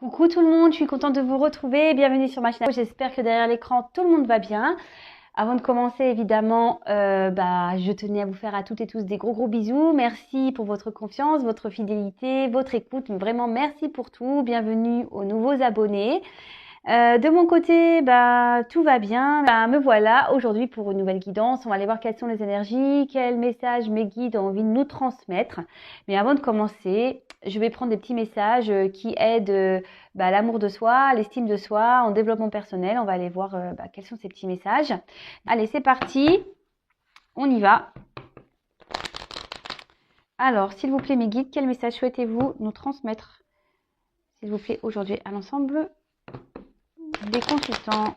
Coucou tout le monde, je suis contente de vous retrouver. Bienvenue sur ma chaîne. J'espère que derrière l'écran, tout le monde va bien. Avant de commencer, évidemment, je tenais à vous faire à toutes et tous des gros bisous. Merci pour votre confiance, votre fidélité, votre écoute. Vraiment, merci pour tout. Bienvenue aux nouveaux abonnés. De mon côté, tout va bien. Me voilà aujourd'hui pour une nouvelle guidance. On va aller voir quelles sont les énergies, quels messages mes guides ont envie de nous transmettre. Mais avant de commencer, je vais prendre des petits messages qui aident l'amour de soi, l'estime de soi, en développement personnel. On va aller voir quels sont ces petits messages. Allez, c'est parti. On y va. Alors, s'il vous plaît, mes guides, quel message souhaitez-vous nous transmettre, s'il vous plaît, aujourd'hui à l'ensemble des consultants?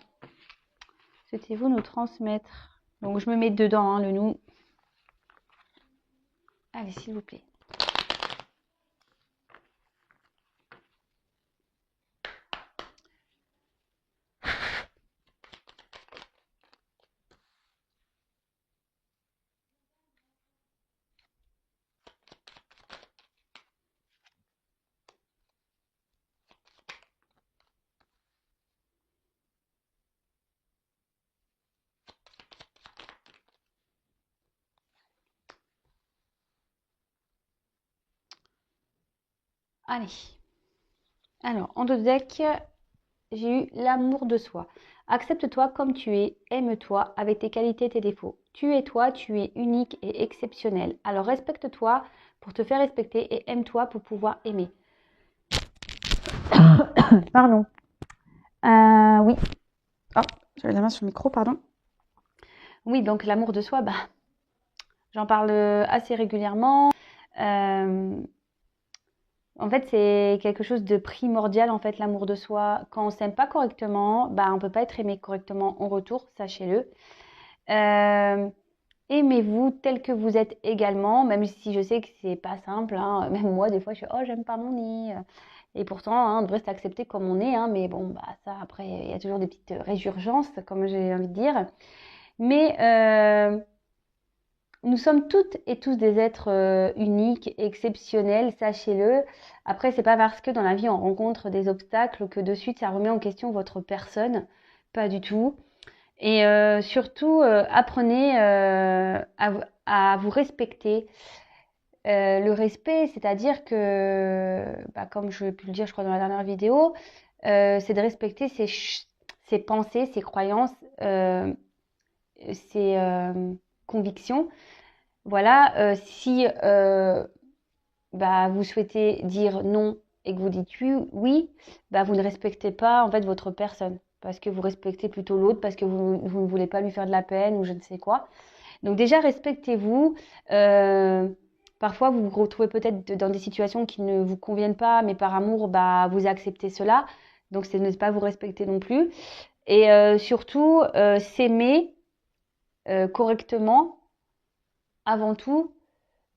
Souhaitez-vous nous transmettre? Donc, je me mets dedans, le nous. Allez, s'il vous plaît. Allez. Alors, en deux decks, j'ai eu l'amour de soi. Accepte-toi comme tu es, aime-toi avec tes qualités et tes défauts. Tu es toi, tu es unique et exceptionnel. Alors respecte-toi pour te faire respecter et aime-toi pour pouvoir aimer. Pardon. Oui. Oh, j'avais la main sur le micro, pardon. Oui, donc l'amour de soi, j'en parle assez régulièrement. En fait, c'est quelque chose de primordial, en fait, l'amour de soi. Quand on s'aime pas correctement, on peut pas être aimé correctement en retour, sachez-le. Aimez-vous tel que vous êtes également, même si je sais que c'est pas simple, hein. Même moi, des fois, je suis « Oh, j'aime pas mon nez ». Et pourtant, on devrait s'accepter comme on est, mais bon, ça, après, il y a toujours des petites résurgences, comme j'ai envie de dire. Mais nous sommes toutes et tous des êtres uniques, exceptionnels, sachez-le. Après, c'est pas parce que dans la vie on rencontre des obstacles que de suite ça remet en question votre personne, pas du tout. Et surtout, apprenez à vous respecter. Le respect, c'est-à-dire que, comme je l'ai pu le dire, je crois, dans la dernière vidéo, c'est de respecter ses pensées, ses croyances, ses convictions. Voilà, si vous souhaitez dire non et que vous dites oui, vous ne respectez pas en fait votre personne parce que vous respectez plutôt l'autre, parce que vous ne voulez pas lui faire de la peine ou je ne sais quoi. Donc déjà, respectez-vous. Parfois, vous vous retrouvez peut-être dans des situations qui ne vous conviennent pas, mais par amour, vous acceptez cela. Donc, c'est ne pas vous respecter non plus. Et surtout, s'aimer correctement, avant tout,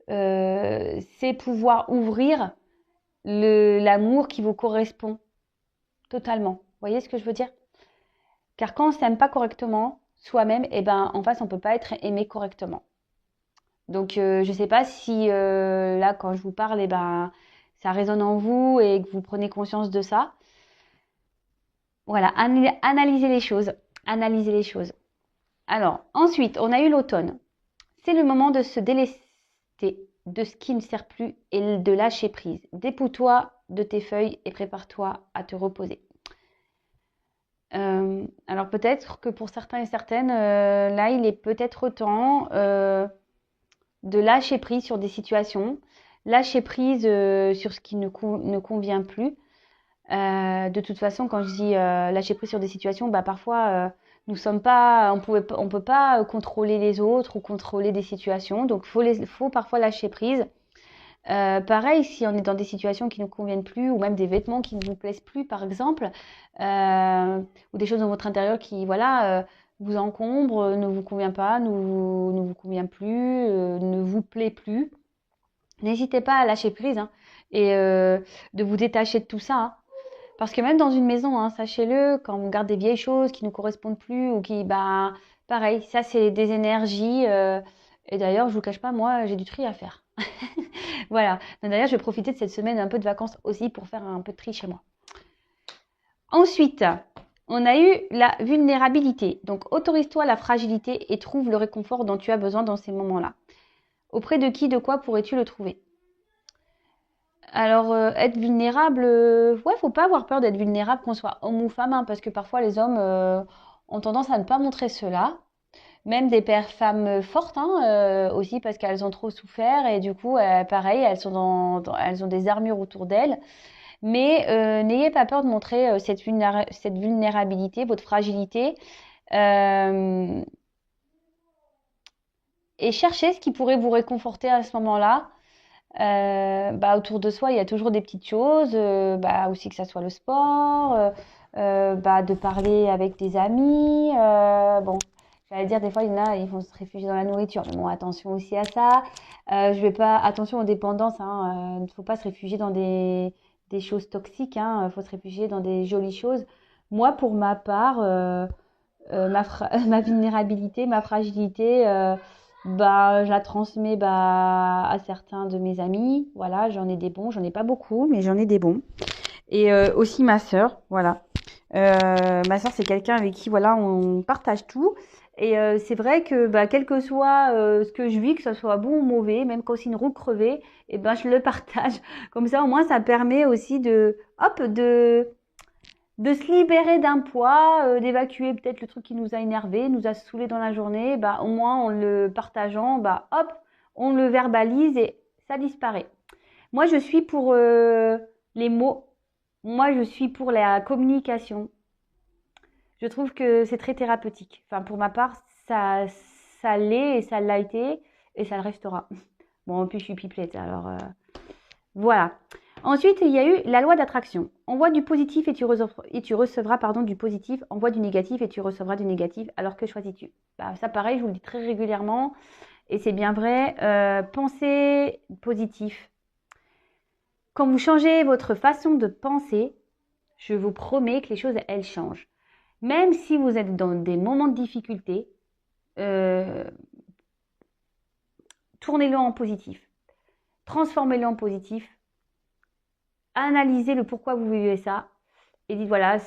c'est pouvoir ouvrir l'amour qui vous correspond totalement. Vous voyez ce que je veux dire? Car quand on ne s'aime pas correctement soi-même, en face, on ne peut pas être aimé correctement. Donc, je ne sais pas si là, quand je vous parle, ça résonne en vous et que vous prenez conscience de ça. Voilà, analysez les choses. Analysez les choses. Alors, ensuite, on a eu l'automne. C'est le moment de se délester de ce qui ne sert plus et de lâcher prise. Dépouille-toi de tes feuilles et prépare-toi à te reposer. Alors peut-être que pour certains et certaines, là, il est peut-être temps de lâcher prise sur des situations, lâcher prise sur ce qui ne convient plus. De toute façon, quand je dis lâcher prise sur des situations, parfois nous sommes pas, on peut pas contrôler les autres ou contrôler des situations, donc faut parfois lâcher prise. Pareil, si on est dans des situations qui ne nous conviennent plus, ou même des vêtements qui ne vous plaisent plus, par exemple, ou des choses dans votre intérieur qui, vous encombrent, ne vous convient pas, ne vous convient plus, ne vous plaît plus, n'hésitez pas à lâcher prise, et de vous détacher de tout ça, Parce que même dans une maison, sachez-le, quand on garde des vieilles choses qui ne nous correspondent plus ou qui, pareil, ça c'est des énergies. Et d'ailleurs, je vous cache pas, moi, j'ai du tri à faire. Voilà. D'ailleurs, je vais profiter de cette semaine un peu de vacances aussi pour faire un peu de tri chez moi. Ensuite, on a eu la vulnérabilité. Donc, autorise-toi la fragilité et trouve le réconfort dont tu as besoin dans ces moments-là. Auprès de qui, de quoi pourrais-tu le trouver? Alors, être vulnérable, ouais, faut pas avoir peur d'être vulnérable, qu'on soit homme ou femme, hein, parce que parfois les hommes ont tendance à ne pas montrer cela. Même des pères femmes fortes, hein, aussi parce qu'elles ont trop souffert et du coup, pareil, elles sont elles ont des armures autour d'elles. Mais n'ayez pas peur de montrer cette vulnérabilité, votre fragilité, euh, et cherchez ce qui pourrait vous réconforter à ce moment-là. Autour de soi, il y a toujours des petites choses, aussi que ça soit le sport, de parler avec des amis. Bon, j'allais dire, des fois, il y en a, ils vont se réfugier dans la nourriture. Mais bon, attention aussi à ça. Je vais pas, attention aux dépendances, hein. Il ne faut pas se réfugier dans des choses toxiques, hein. Il faut se réfugier dans des jolies choses. Moi, pour ma part, ma vulnérabilité, ma fragilité, je la transmets à certains de mes amis. Voilà, j'en ai des bons, j'en ai pas beaucoup, mais j'en ai des bons. Et aussi ma sœur, voilà. Ma sœur, c'est quelqu'un avec qui, voilà, on partage tout. Et c'est vrai que quel que soit ce que je vis, que ce soit bon ou mauvais, même quand c'est une roue crevée, et je le partage. Comme ça, au moins, ça permet aussi de se libérer d'un poids, d'évacuer peut-être le truc qui nous a énervé, nous a saoulé dans la journée. Au moins, en le partageant, hop, on le verbalise et ça disparaît. Moi, je suis pour les mots. Moi, je suis pour la communication. Je trouve que c'est très thérapeutique. Enfin, pour ma part, ça l'est et ça l'a été et ça le restera. Bon, puis je suis pipelette, alors voilà. Ensuite, il y a eu la loi d'attraction. Envoie du positif et tu recevras du positif. Envoie du négatif et tu recevras du négatif. Alors que choisis-tu? Ça, pareil, je vous le dis très régulièrement et c'est bien vrai. Pensez positif. Quand vous changez votre façon de penser, je vous promets que les choses, elles changent. Même si vous êtes dans des moments de difficulté, euh, tournez-le en positif. Transformez-le en positif. Analysez le pourquoi vous vivez ça. Et dites voilà,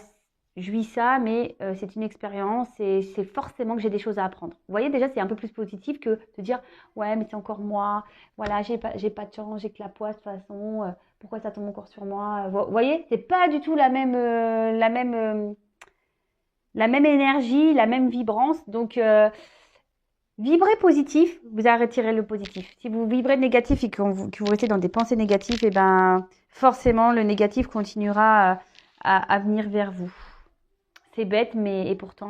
je vis ça, mais c'est une expérience et c'est forcément que j'ai des choses à apprendre. Vous voyez, déjà, c'est un peu plus positif que de dire ouais, mais c'est encore moi, voilà, j'ai pas de chance, j'ai que la poisse de toute façon, pourquoi ça tombe encore sur moi? Vous voyez, c'est pas du tout la même énergie, la même vibrance. Donc, vibrez positif, vous arrêterez le positif. Si vous vibrez négatif et que vous restez dans des pensées négatives, forcément, le négatif continuera à venir vers vous. C'est bête, mais et pourtant.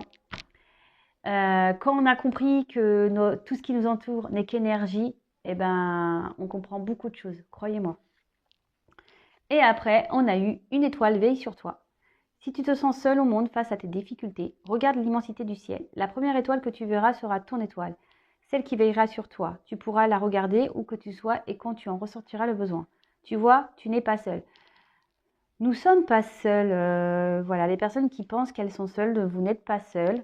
Quand on a compris que tout ce qui nous entoure n'est qu'énergie, on comprend beaucoup de choses, croyez-moi. Et après, on a eu une étoile veille sur toi. Si tu te sens seul au monde face à tes difficultés, regarde l'immensité du ciel. La première étoile que tu verras sera ton étoile, celle qui veillera sur toi. Tu pourras la regarder où que tu sois et quand tu en ressortiras le besoin. Tu vois, tu n'es pas seul. Nous ne sommes pas seuls. Voilà, les personnes qui pensent qu'elles sont seules, vous n'êtes pas seules.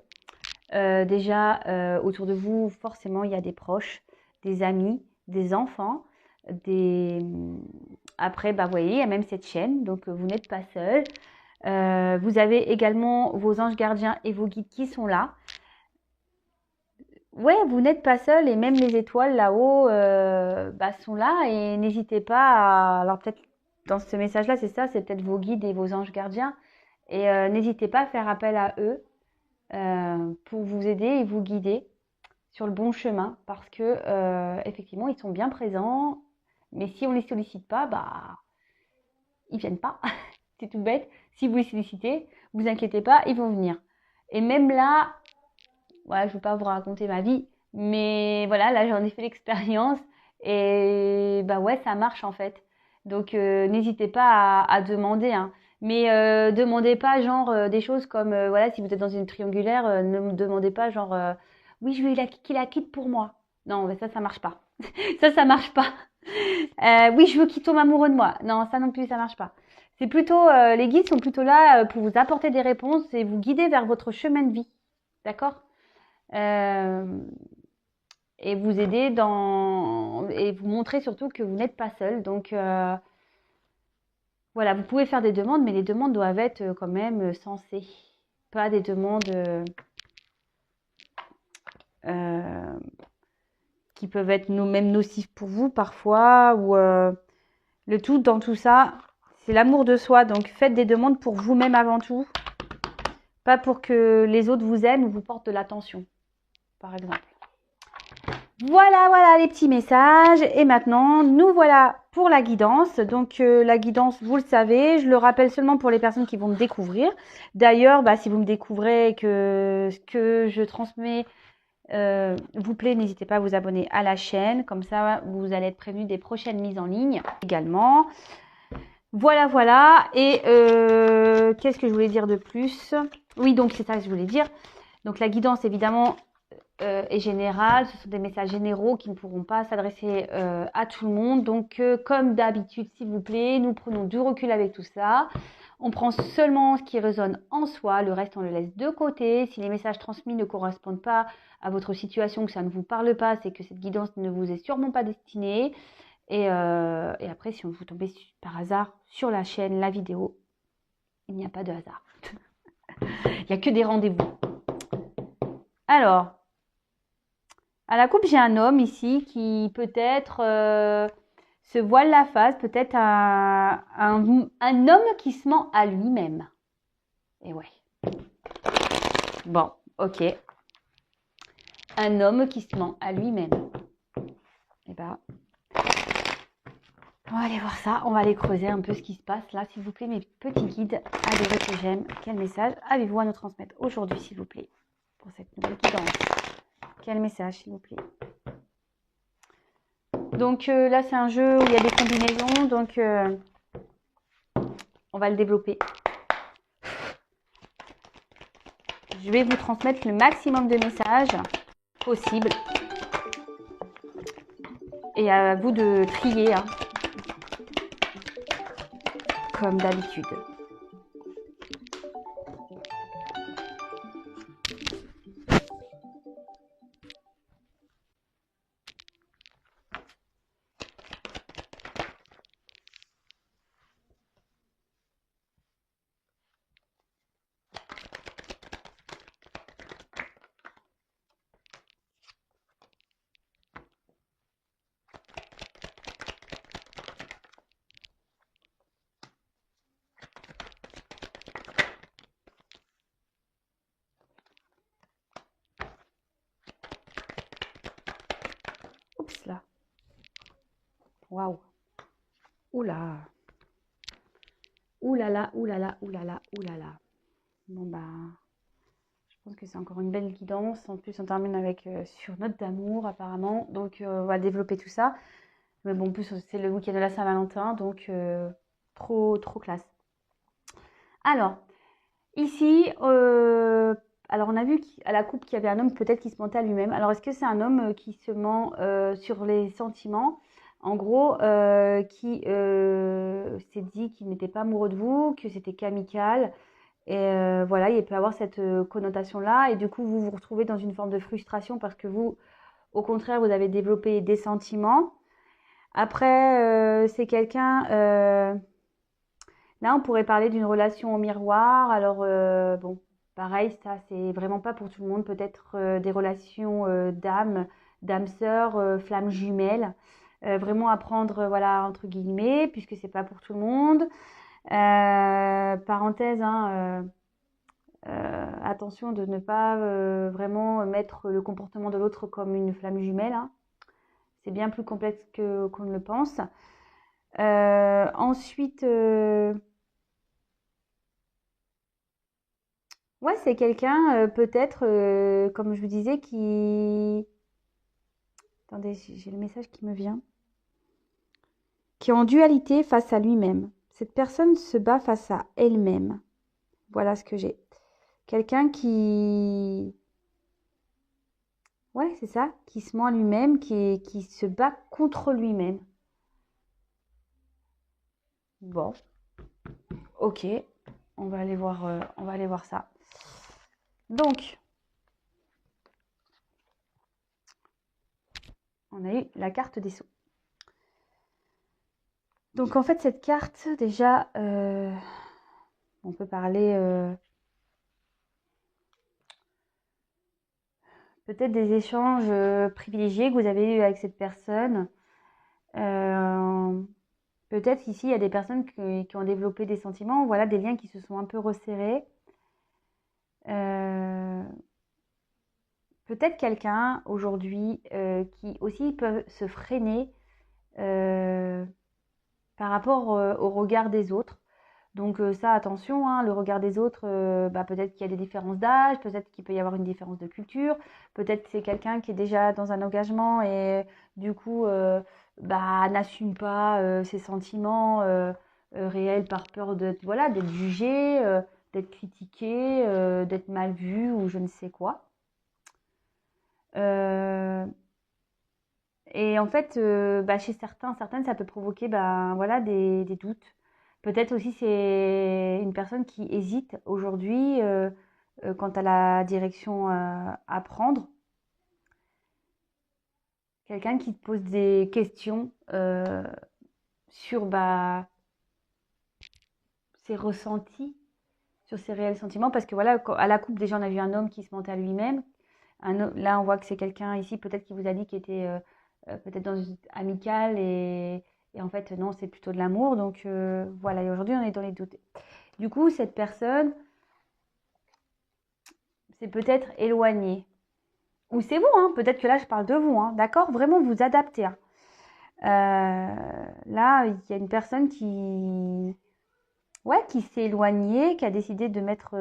Déjà, autour de vous, forcément, il y a des proches, des amis, des enfants, des... Après, vous voyez, il y a même cette chaîne, donc vous n'êtes pas seul. Vous avez également vos anges gardiens et vos guides qui sont là. Ouais, vous n'êtes pas seul et même les étoiles là-haut sont là et n'hésitez pas à... Alors peut-être dans ce message-là, c'est ça, c'est peut-être vos guides et vos anges gardiens. Et n'hésitez pas à faire appel à eux pour vous aider et vous guider sur le bon chemin parce que effectivement, ils sont bien présents. Mais si on les sollicite pas, ils viennent pas. C'est tout bête. Si vous les sollicitez, vous inquiétez pas, ils vont venir. Et même là, voilà, je ne veux pas vous raconter ma vie, mais voilà, là j'en ai fait l'expérience et ouais, ça marche en fait. Donc n'hésitez pas à demander, hein. Mais demandez pas genre des choses comme voilà, si vous êtes dans une triangulaire, ne me demandez pas genre oui, je veux qu'il la quitte pour moi. Non, mais ça marche pas. Ça marche pas. Oui, je veux qu'il tombe amoureux de moi. Non, ça non plus, ça marche pas. C'est plutôt les guides sont plutôt là pour vous apporter des réponses et vous guider vers votre chemin de vie. D'accord? Et vous aider et vous montrer surtout que vous n'êtes pas seul. Donc Voilà, vous pouvez faire des demandes, mais les demandes doivent être quand même sensées. Pas des demandes qui peuvent être même nocives pour vous parfois. Ou le tout dans tout ça, c'est l'amour de soi. Donc faites des demandes pour vous-même avant tout. Pas pour que les autres vous aiment ou vous portent de l'attention, par exemple. Voilà les petits messages. Et maintenant, nous voilà pour la guidance. Donc, la guidance, vous le savez, je le rappelle seulement pour les personnes qui vont me découvrir. D'ailleurs, si vous me découvrez que ce que je transmets vous plaît, n'hésitez pas à vous abonner à la chaîne. Comme ça, vous allez être prévenu des prochaines mises en ligne également. Voilà. Et qu'est-ce que je voulais dire de plus? Oui, donc c'est ça que je voulais dire. Donc, la guidance, évidemment, est générale. Ce sont des messages généraux qui ne pourront pas s'adresser à tout le monde. Donc, comme d'habitude, s'il vous plaît, nous prenons du recul avec tout ça. On prend seulement ce qui résonne en soi. Le reste, on le laisse de côté. Si les messages transmis ne correspondent pas à votre situation, que ça ne vous parle pas, c'est que cette guidance ne vous est sûrement pas destinée. Et après, si vous tombez par hasard sur la chaîne, la vidéo, il n'y a pas de hasard. Il n'y a que des rendez-vous. Alors, à la coupe, j'ai un homme ici qui peut-être se voile la face, peut-être un homme qui se ment à lui-même. Et ouais. Bon, ok. Un homme qui se ment à lui-même. Et ben, on va aller voir ça. On va aller creuser un peu ce qui se passe là, s'il vous plaît, mes petits guides. Adorez que j'aime. Quel message avez-vous à nous transmettre aujourd'hui, s'il vous plaît, pour cette nouvelle guidance? Quel message, s'il vous plaît? Donc là, c'est un jeu où il y a des combinaisons. Donc, on va le développer. Je vais vous transmettre le maximum de messages possible. Et à vous de trier, hein, comme d'habitude. Oups là. Waouh. Oula. Oulala. Bon je pense que c'est encore une belle guidance. En plus, on termine avec sur note d'amour apparemment. Donc, on va développer tout ça. Mais bon, en plus, c'est le week-end de la Saint-Valentin. Donc, trop classe. Alors, ici, alors on a vu à la coupe qu'il y avait un homme peut-être qui se mentait à lui-même. Alors, est-ce que c'est un homme qui se ment sur les sentiments? En gros, qui s'est dit qu'il n'était pas amoureux de vous, que c'était qu'amical. Et voilà, il peut avoir cette connotation-là. Et du coup, vous vous retrouvez dans une forme de frustration parce que vous, au contraire, vous avez développé des sentiments. Après, c'est quelqu'un... là, on pourrait parler d'une relation au miroir. Alors, bon, pareil, ça, c'est vraiment pas pour tout le monde. Peut-être des relations d'âme sœur, flammes jumelles. Vraiment apprendre, voilà, entre guillemets, puisque c'est pas pour tout le monde. Parenthèse, hein, attention de ne pas vraiment mettre le comportement de l'autre comme une flamme jumelle, hein. C'est bien plus complexe qu'on ne le pense. Ensuite, ouais, c'est quelqu'un peut-être, comme je vous disais, qui... Attendez, j'ai le message qui me vient. Qui est en dualité face à lui-même. Cette personne se bat face à elle-même. Voilà ce que j'ai. Quelqu'un qui... Ouais, c'est ça, qui se ment à lui-même, qui se bat contre lui-même. Bon, ok, on va aller voir ça. Donc, on a eu la carte des sceaux. Donc en fait, cette carte, déjà, on peut parler peut-être des échanges privilégiés que vous avez eus avec cette personne. Peut-être ici, il y a des personnes qui ont développé des sentiments, voilà, des liens qui se sont un peu resserrés. Peut-être quelqu'un aujourd'hui qui aussi peut se freiner par rapport au regard des autres. Donc ça, attention, hein, le regard des autres, peut-être qu'il y a des différences d'âge, peut-être qu'il peut y avoir une différence de culture, peut-être que c'est quelqu'un qui est déjà dans un engagement et du coup n'assume pas ses sentiments réels par peur d'être voilà, d'être jugé, d'être critiqué, d'être mal vu ou je ne sais quoi. Euh, et en fait, chez certaines, ça peut provoquer voilà, des doutes. Peut-être aussi c'est une personne qui hésite aujourd'hui quant à la direction à prendre. Quelqu'un qui te pose des questions sur ses ressentis, sur ses réels sentiments. Parce que voilà, à la coupe, déjà, on a vu un homme qui se mentait à lui-même. Là, on voit que c'est quelqu'un ici, peut-être qui vous a dit qu'il était peut-être dans une amicale et en fait, non, c'est plutôt de l'amour. Donc voilà, et aujourd'hui, on est dans les doutes. Du coup, cette personne, c'est peut-être éloigné. Ou c'est vous, hein, peut-être que là, je parle de vous, hein, d'accord? Vraiment, vous adaptez. Hein. Là, il y a une personne qui s'est éloignée, qui a décidé de mettre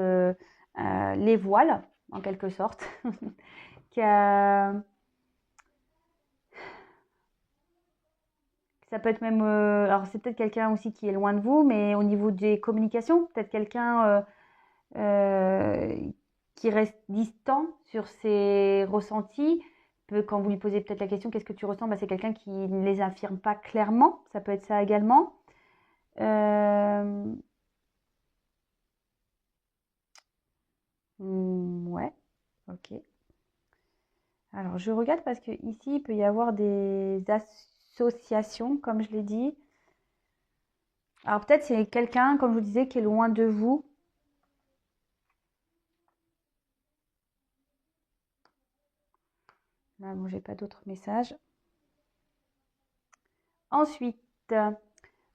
les voiles, en quelque sorte, qui a Ça peut être même, alors c'est peut-être quelqu'un aussi qui est loin de vous, mais au niveau des communications, peut-être quelqu'un qui reste distant sur ses ressentis. Quand vous lui posez peut-être la question, qu'est-ce que tu ressens? C'est quelqu'un qui ne les affirme pas clairement. Ça peut être ça également. Ouais, ok. Alors je regarde parce que ici il peut y avoir des associations, comme je l'ai dit. Alors peut-être c'est quelqu'un, comme je vous disais, qui est loin de vous. Là, bon, j'ai pas d'autres messages. Ensuite,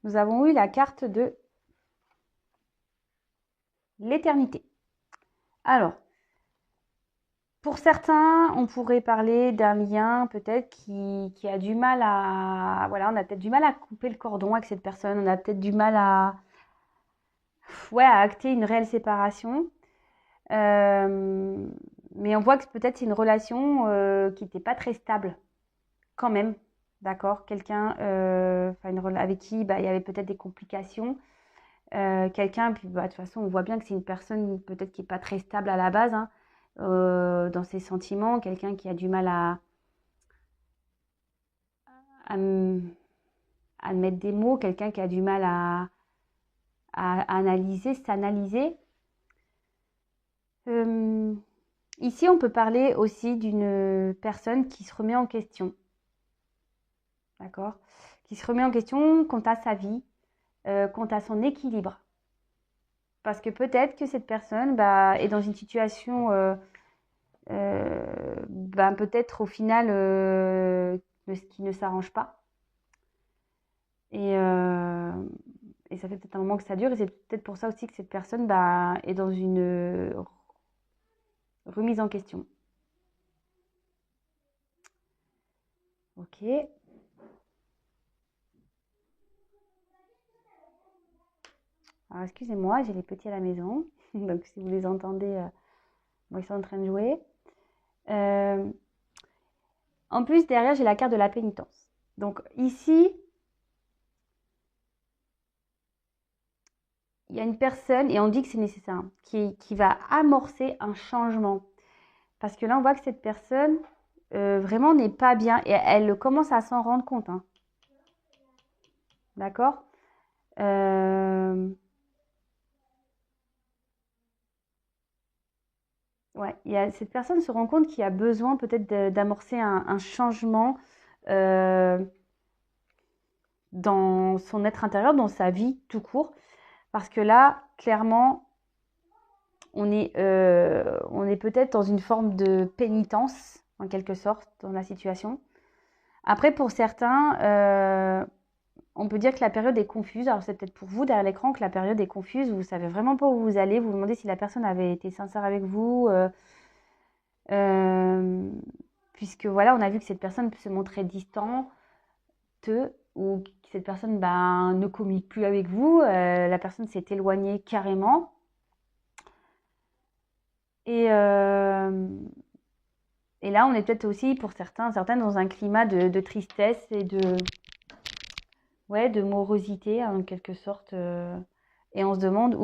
nous avons eu la carte de l'éternité. Alors, pour certains, on pourrait parler d'un lien peut-être qui a du mal à... Voilà, on a peut-être du mal à couper le cordon avec cette personne. On a peut-être du mal à acter une réelle séparation. Mais on voit que peut-être c'est une relation qui n'était pas très stable quand même. D'accord? Quelqu'un avec qui il y avait peut-être des complications. Quelqu'un, puis de toute façon, on voit bien que c'est une personne peut-être qui n'est pas très stable à la base hein, dans ses sentiments, quelqu'un qui a du mal à, à mettre des mots, quelqu'un qui a du mal à analyser, s'analyser. Ici, on peut parler aussi d'une personne qui se remet en question, d'accord? Qui se remet en question quant à sa vie, quant à son équilibre. Parce que peut-être que cette personne est dans une situation peut-être au final qui ne s'arrange pas. Et ça fait peut-être un moment que ça dure. Et c'est peut-être pour ça aussi que cette personne est dans une remise en question. Ok. Alors excusez-moi, j'ai les petits à la maison. Donc si vous les entendez, ils sont en train de jouer. En plus, derrière, j'ai la carte de la pénitence. Donc ici, il y a une personne, et on dit que c'est nécessaire, hein, qui va amorcer un changement. Parce que là, on voit que cette personne, vraiment n'est pas bien. Et elle commence à s'en rendre compte. Hein. D'accord Ouais, cette personne se rend compte qu'il y a besoin peut-être d'amorcer un changement dans son être intérieur, dans sa vie tout court. Parce que là, clairement, on est peut-être dans une forme de pénitence, en quelque sorte, dans la situation. Après, pour certains, on peut dire que la période est confuse. Alors, c'est peut-être pour vous, derrière l'écran, que la période est confuse. Vous ne savez vraiment pas où vous allez. Vous vous demandez si la personne avait été sincère avec vous. Euh, puisque, voilà, on a vu que cette personne se montrait distante ou que cette personne ne communique plus avec vous. La personne s'est éloignée carrément. Et, et là, on est peut-être aussi, pour certaines, dans un climat de tristesse et de morosité, en quelque sorte. Et on se demande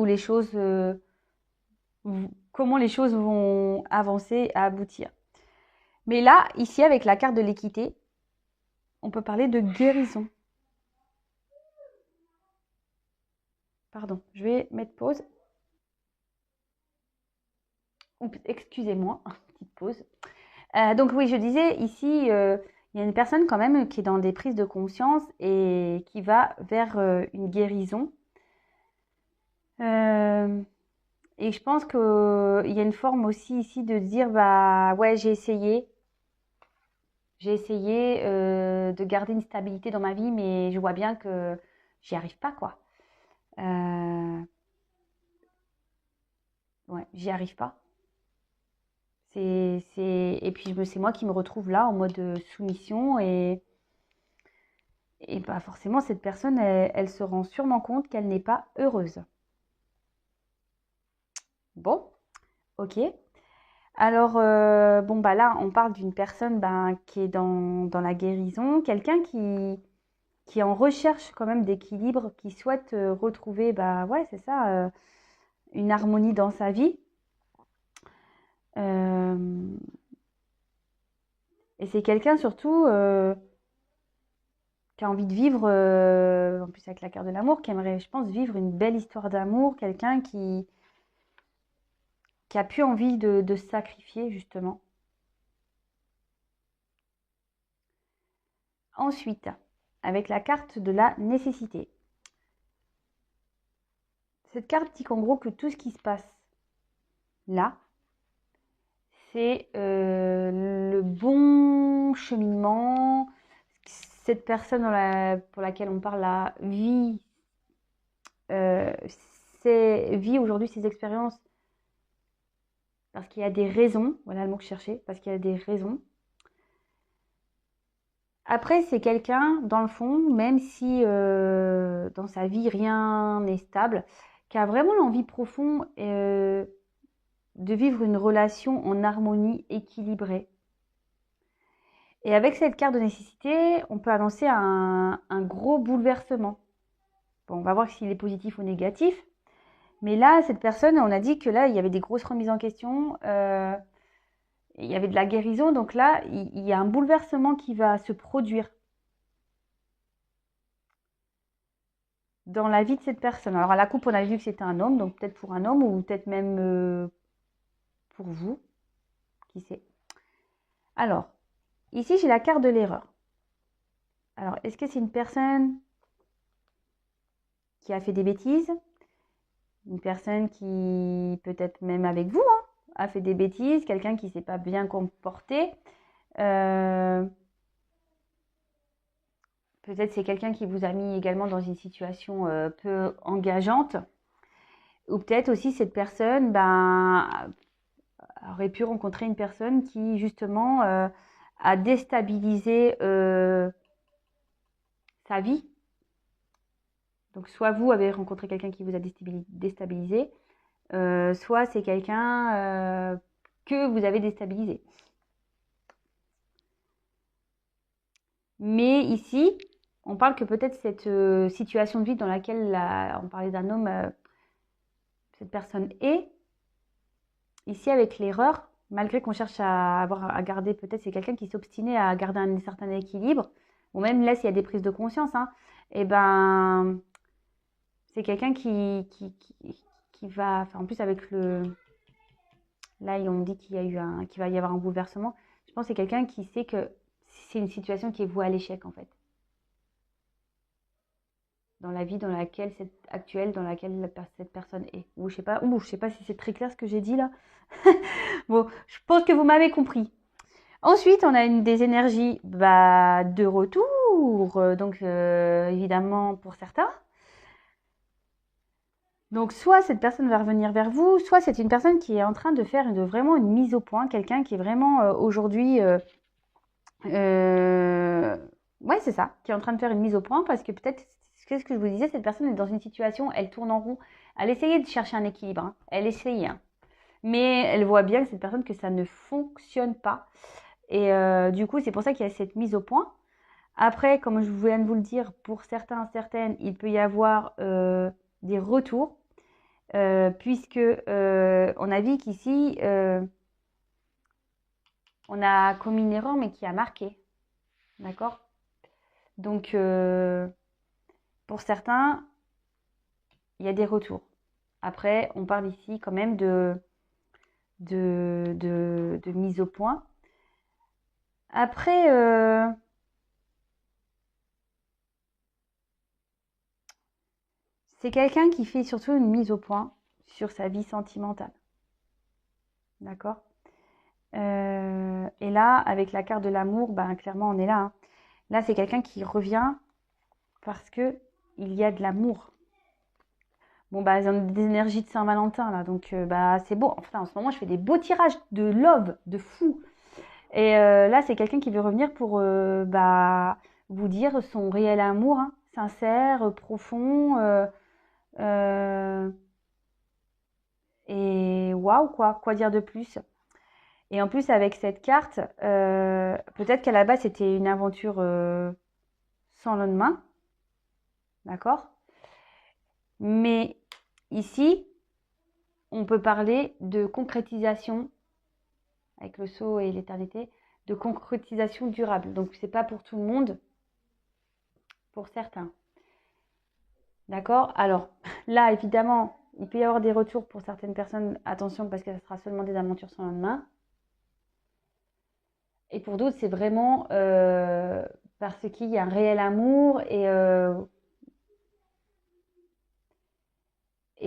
comment les choses vont avancer, aboutir. Mais là, ici, avec la carte de l'équité, on peut parler de guérison. Pardon, je vais mettre pause. Excusez-moi, petite pause. Donc oui, je disais ici, il y a une personne quand même qui est dans des prises de conscience et qui va vers une guérison. Et je pense qu'il y a une forme aussi ici de dire, bah ouais, j'ai essayé de garder une stabilité dans ma vie, mais je vois bien que j'y arrive pas, quoi. Ouais, j'y arrive pas. Et puis c'est moi qui me retrouve là en mode soumission et bah forcément cette personne, elle se rend sûrement compte qu'elle n'est pas heureuse. Bon, ok. Alors, bon, bah là, on parle d'une personne qui est dans la guérison, quelqu'un qui est en recherche quand même d'équilibre, qui souhaite retrouver, bah ouais, c'est ça, une harmonie dans sa vie. Euh, et c'est quelqu'un surtout qui a envie de vivre, en plus avec la carte de l'amour, qui aimerait, je pense, vivre une belle histoire d'amour, quelqu'un qui a plus envie de se sacrifier, justement. Ensuite, avec la carte de la nécessité. Cette carte dit qu'en gros que tout ce qui se passe là, c'est le bon cheminement. Cette personne pour laquelle on parle la vie, vit aujourd'hui ses expériences parce qu'il y a des raisons. Voilà le mot que je cherchais, parce qu'il y a des raisons. Après, c'est quelqu'un, dans le fond, même si dans sa vie rien n'est stable, qui a vraiment l'envie profonde de vivre une relation en harmonie équilibrée. Et avec cette carte de nécessité, on peut annoncer un gros bouleversement. Bon, on va voir s'il est positif ou négatif. Mais là, cette personne, on a dit que là, il y avait des grosses remises en question. Il y avait de la guérison. Donc là, il y a un bouleversement qui va se produire dans la vie de cette personne. Alors à la coupe, on a vu que c'était un homme. Donc peut-être pour un homme ou peut-être même pour vous. Qui sait. Alors, ici, j'ai la carte de l'erreur. Alors, est-ce que c'est une personne qui a fait des bêtises? Une personne qui, peut-être même avec vous, hein, a fait des bêtises, quelqu'un qui ne s'est pas bien comporté. Peut-être c'est quelqu'un qui vous a mis également dans une situation peu engageante. Ou peut-être aussi cette personne aurait pu rencontrer une personne qui justement a déstabilisé sa vie. Donc soit vous avez rencontré quelqu'un qui vous a déstabilisé, soit c'est quelqu'un que vous avez déstabilisé. Mais ici, on parle que peut-être cette situation de vie dans laquelle on parlait d'un homme, cette personne est, ici avec l'erreur, malgré qu'on cherche à garder, peut-être c'est quelqu'un qui s'obstinait à garder un certain équilibre, ou même là s'il y a des prises de conscience, hein, et ben c'est quelqu'un qui va, enfin en plus avec là on dit qu'il va y avoir un bouleversement, je pense que c'est quelqu'un qui sait que c'est une situation qui est vouée à l'échec en fait. dans la vie dans laquelle actuelle dans laquelle cette personne est. Ou je sais pas si c'est très clair ce que j'ai dit là. Bon, je pense que vous m'avez compris. Ensuite, on a des énergies de retour, donc évidemment pour certains. Donc soit cette personne va revenir vers vous, soit c'est une personne qui est en train de faire vraiment une mise au point, quelqu'un qui est vraiment aujourd'hui, ouais c'est ça, qui est en train de faire une mise au point parce que peut-être, qu'est-ce que je vous disais, cette personne est dans une situation, elle tourne en rond, elle essayait de chercher un équilibre, hein. Elle essayait, hein. Mais elle voit bien que cette personne que ça ne fonctionne pas. Et du coup, c'est pour ça qu'il y a cette mise au point. Après, comme je viens de vous le dire, pour certains, certaines, il peut y avoir des retours, puisque on a vu qu'ici, on a commis une erreur, mais qui a marqué. D'accord? Donc, pour certains, il y a des retours. Après, on parle ici quand même de mise au point. Après, c'est quelqu'un qui fait surtout une mise au point sur sa vie sentimentale. D'accord? Et là, avec la carte de l'amour, ben, clairement, on est là, hein. Là, c'est quelqu'un qui revient parce que il y a de l'amour. Bon, bah, ils ont des énergies de Saint-Valentin, là, donc bah, c'est beau. Enfin, en ce moment, je fais des beaux tirages de love, de fou. Et là, c'est quelqu'un qui veut revenir pour bah, vous dire son réel amour, hein, sincère, profond. Euh, et waouh, quoi dire de plus? Et en plus, avec cette carte, peut-être qu'à la base, c'était une aventure sans lendemain, d'accord? Mais ici, on peut parler de concrétisation, avec le sceau et l'éternité, de concrétisation durable. Donc, c'est pas pour tout le monde, pour certains. D'accord? Alors, là, évidemment, il peut y avoir des retours pour certaines personnes. Attention, parce que ça sera seulement des aventures sans lendemain. Et pour d'autres, c'est vraiment parce qu'il y a un réel amour et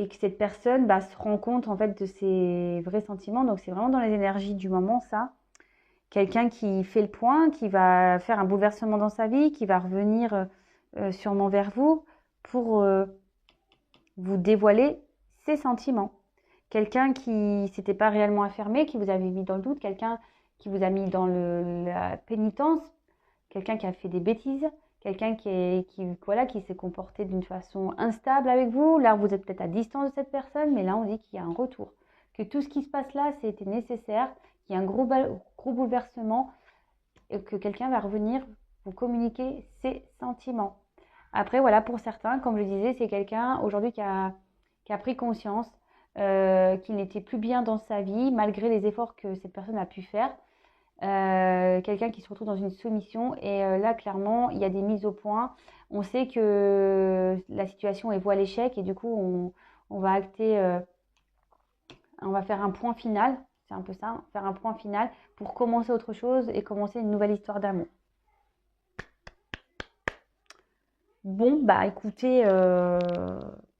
que cette personne bah, se rend compte en fait de ses vrais sentiments. Donc c'est vraiment dans les énergies du moment, ça. Quelqu'un qui fait le point, qui va faire un bouleversement dans sa vie, qui va revenir sûrement vers vous pour vous dévoiler ses sentiments. Quelqu'un qui s'était pas réellement affirmé, qui vous avait mis dans le doute, quelqu'un qui vous a mis dans la pénitence, quelqu'un qui a fait des bêtises, quelqu'un qui s'est comporté d'une façon instable avec vous. Là, vous êtes peut-être à distance de cette personne, mais là, on dit qu'il y a un retour. Que tout ce qui se passe là, c'était nécessaire, qu'il y a un gros bouleversement et que quelqu'un va revenir vous communiquer ses sentiments. Après, voilà, pour certains, comme je disais, c'est quelqu'un aujourd'hui qui a pris conscience qu'il n'était plus bien dans sa vie, malgré les efforts que cette personne a pu faire. Quelqu'un qui se retrouve dans une soumission et là clairement il y a des mises au point, on sait que la situation est vouée à l'échec et du coup on va acter, on va faire un point final, c'est un peu ça, faire un point final pour commencer autre chose et commencer une nouvelle histoire d'amour. Bon bah écoutez,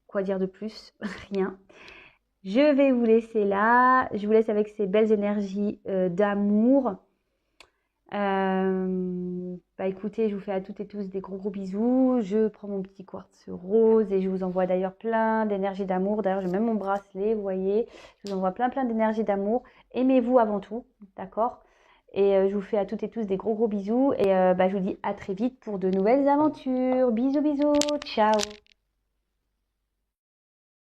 quoi dire de plus? Rien. Je vais vous laisser là, je vous laisse avec ces belles énergies d'amour. Bah écoutez, je vous fais à toutes et tous des gros bisous. Je prends mon petit quartz rose et je vous envoie d'ailleurs plein d'énergie d'amour. D'ailleurs, j'ai même mon bracelet, vous voyez. Je vous envoie plein d'énergie d'amour. Aimez-vous avant tout, d'accord? Et je vous fais à toutes et tous des gros bisous. Et bah, je vous dis à très vite pour de nouvelles aventures. Bisous, bisous. Ciao.